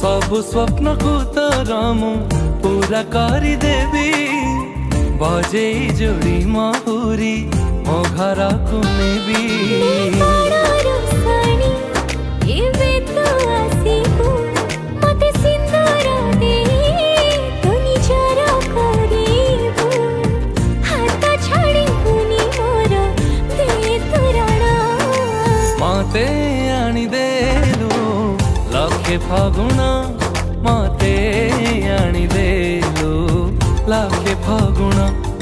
सब स्वप्न को तोरा मु पूरा करी देवी बजे जोड़ी महुरी मो घर को नेबी मते आनी देलु लखे फागुण मते आनी देलु लखे फागुण।